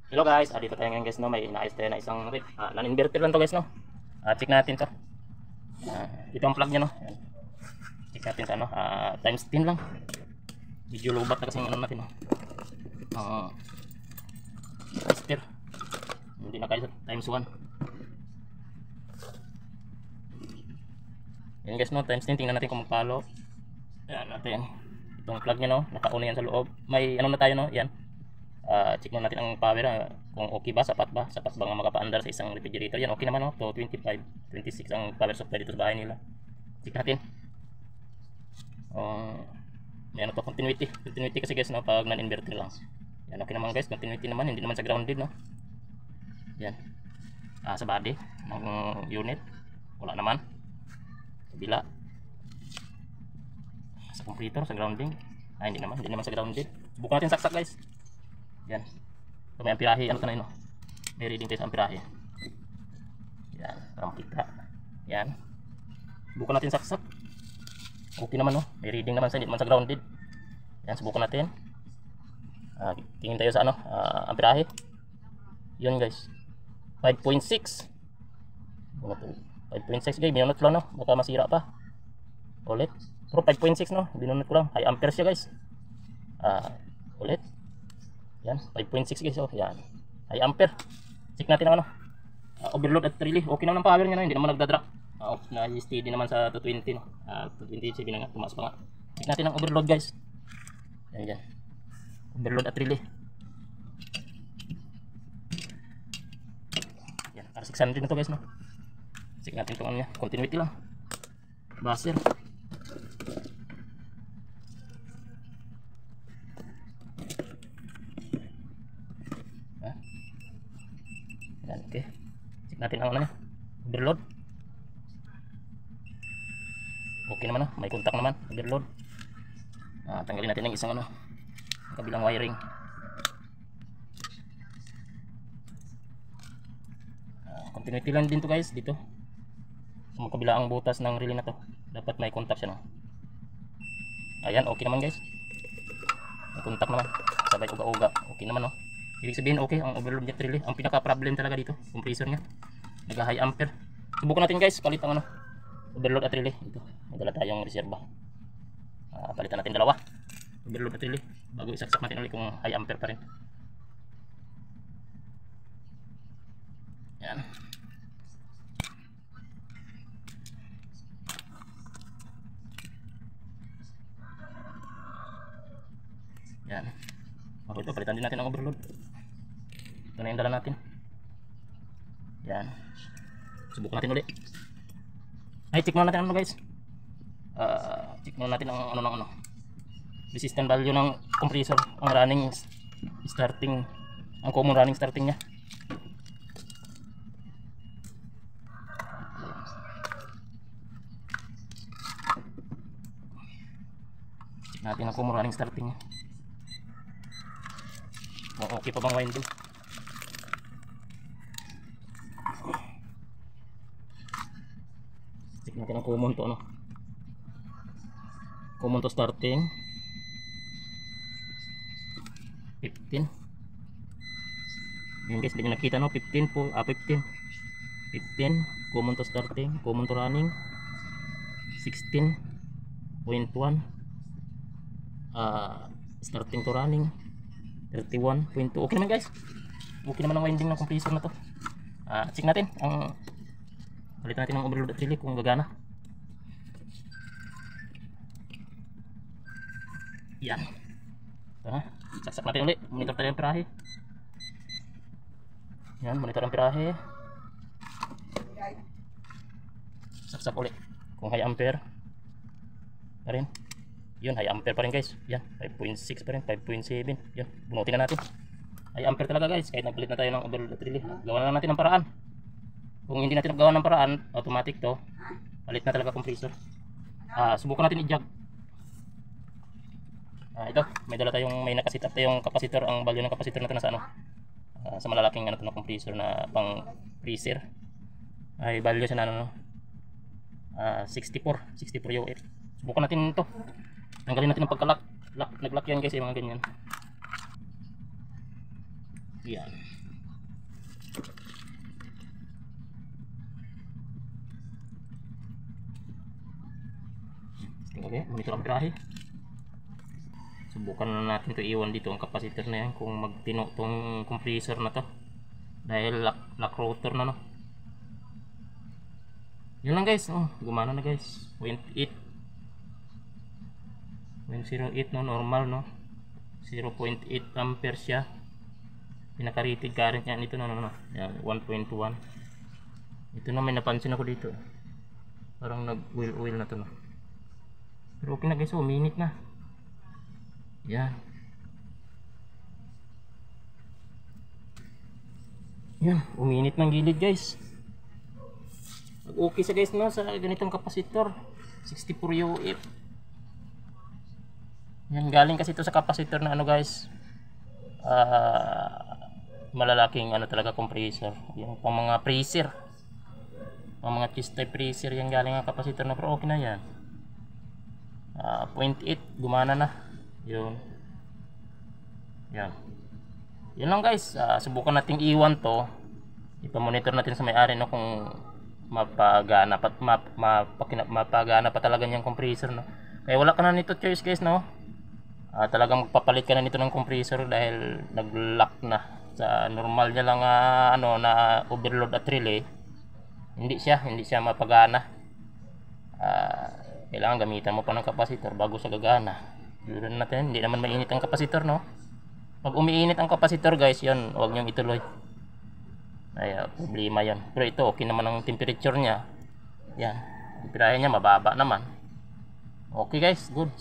Hello guys, dito tayo ngayon guys, no, may inaayos tayo na isang ref. Non-inverter lang to guys, no. Check natin to. Ito ang plug niya, no. Ayan. Check natin sa ano, times 10 lang. Medyo lobat na kasi yung ano natin, no. Tester. Hindi na kaya sa times 1. Yan guys, no, times 10. Tingnan natin kung magpalo. Ayan natin. Itong plug niya, no, nakauna yan sa loob. May ano na tayo, no, yan. Check na natin ang power, kung okay ba, sapat ba nga makapaandar sa isang refrigerator. Yan, okay naman, no? To 25, 26 ang power supply dito sa bahay nila. Check natin. Yan, to continuity kasi guys, no, pag non-inverter lang. Yan, okay naman guys, continuity naman, hindi naman sa grounded, no. Yan. Sa body ng unit wala naman. Kabila sa computer, sa grounding, hindi naman sa grounded. Subukan natin saksak guys. Yan. So may amperahe, ano tayo, no? May reading tayo sa amperahe. Yan, para makita. Yan. Subukan natin saksak. Okay naman, no? May reading naman sa, hindi naman sa grounded. Yan, subukan natin. Tingin tayo sa ano, amperahe. Yun guys. 5.6. 5.6 guys, binunot lang, no? Baka masira pa. Ulit. Pero 5.6, no? Binunot ko lang. High ampere siya guys. Ulit. Yan, 5.6 guys, oh, yan. High ampere. Check natin ang ano. Overload at relay. Okay naman ang power niya, no? Hindi naman nagda-drop. Na-steady naman sa 220, no? 227 na nga, tumaas pa nga. Check natin ang overload guys. Yan, yan. Overload at relay. Yan, para 600 na to guys, no? Check natin itong ano niya. Continuity lang. Buzzer. Yan, okay. Check natin ang ano niya. Overload. Okay naman, no? May contact naman. Overload. Tanggalin natin ng isang ano, kabilang wiring. Continuity lang din to guys dito. Sa magkabilaang butas ng relay na to. Dapat may contact siya, no? Ayan, okay naman guys. May contact naman. Sabay uga-uga. Okay naman, no? Ibig sabihin okay ang overload niya relay. Ang pinaka problem talaga dito, compressor niya. Nag high ampere. Subukan natin guys, palit ang ano, overload at relay. Ito, may dala tayong reserva. Palitan natin dalawa. Overload at relay. Bago isaksak natin ulit kung high ampere pa rin. Yan. Yan. Okay, ito, palitan din natin ang overload. Ito na yung dala natin. Yan. Subukan natin ulit. Ay, check muna natin ano guys. Check muna natin ang ano ng ano. Resistance value ng compressor. Ang running starting. Ang common running starting niya. Check natin ang common running starting niya. Okay pa bang winding? Check natin ang common to, ano? Common to starting 15. Yun guys, hindi nyo nakita, no? 15 po, 15 common to starting, common to running 16.1, starting to running 31.2. Okay naman guys. Okay naman ang winding ng compressor na to. Check natin ang palitan natin ng overload at relay kung gagana. Yan. Saksak natin ulit. Monitor tayo ang pirahe. Yan, monitor ang pirahe. Saksak ulit kung high ampere pa rin. Yun, high ampere pa rin guys. Yan, 5.6 pa rin, 5.7. Yun, bunutin na natin. High ampere talaga guys, kahit nagpalit na tayo ng overload at relay. Gawa na natin ng paraan. Kung hindi natin nagawa ng paraan, automatic to, palit na talaga compressor. Subukan natin i-jog. Ito, may dala tayong, may nakasit up tayong capacitor. Ang value ng capacitor na ito nasa ano, sa malalaking ano to na compressor na pang freezer. Ay value siya na ano, 64 UF. Subukan natin ito. Tanggalin natin ang pagka-lock. Nag-lock yan guys, yung mga ganyan. Yan. Okay, monitor ang birahe. Subukan na natin to iwan dito ang capacitor na yan kung magtino tong compressor na to dahil lock rotor na, no. Yun lang guys, oh, gumana na guys. 0.8 no, normal, no. 0.8 ampere siya. Pinaka rated current niya nito, no. Yan, 1.1. Ito na, may napansin ako dito. Parang nag oil na to, no. Pero okay na guys, oh, minute na. Yan. Yan, uminit ng gilid guys. Okay sa guys, no, sa ganitong kapasitor 64 UF. Yan, galing kasi ito sa kapasitor na ano guys, malalaking ano talaga compressor. Yung pang mga freezer, pang mga cheese type freezer, yan galing ang kapasitor na. Pero okay na yan. 0.8 gumana na. Yun. Yan. Yun lang guys. Subukan nating iwan to. Ipa-monitor natin sa may-ari, no, kung mapagana pa talaga niyang compressor, no. Kaya wala ka na nito choice guys, no. Talagang magpapalit ka na nito ng compressor dahil nag-lock na. Sa normal niya lang ano na overload at relay, hindi siya mapagana. Kailangan gamitan mo pa ng kapasitor bago sa gagana. Yun natin, hindi naman mainit ang kapasitor, no. Pag umiinit ang kapasitor guys, yun, huwag niyong ituloy. Ay, problema yan. Pero ito, okay naman ang temperature niya. Yan, temperature niya mababa naman. Okay guys, good.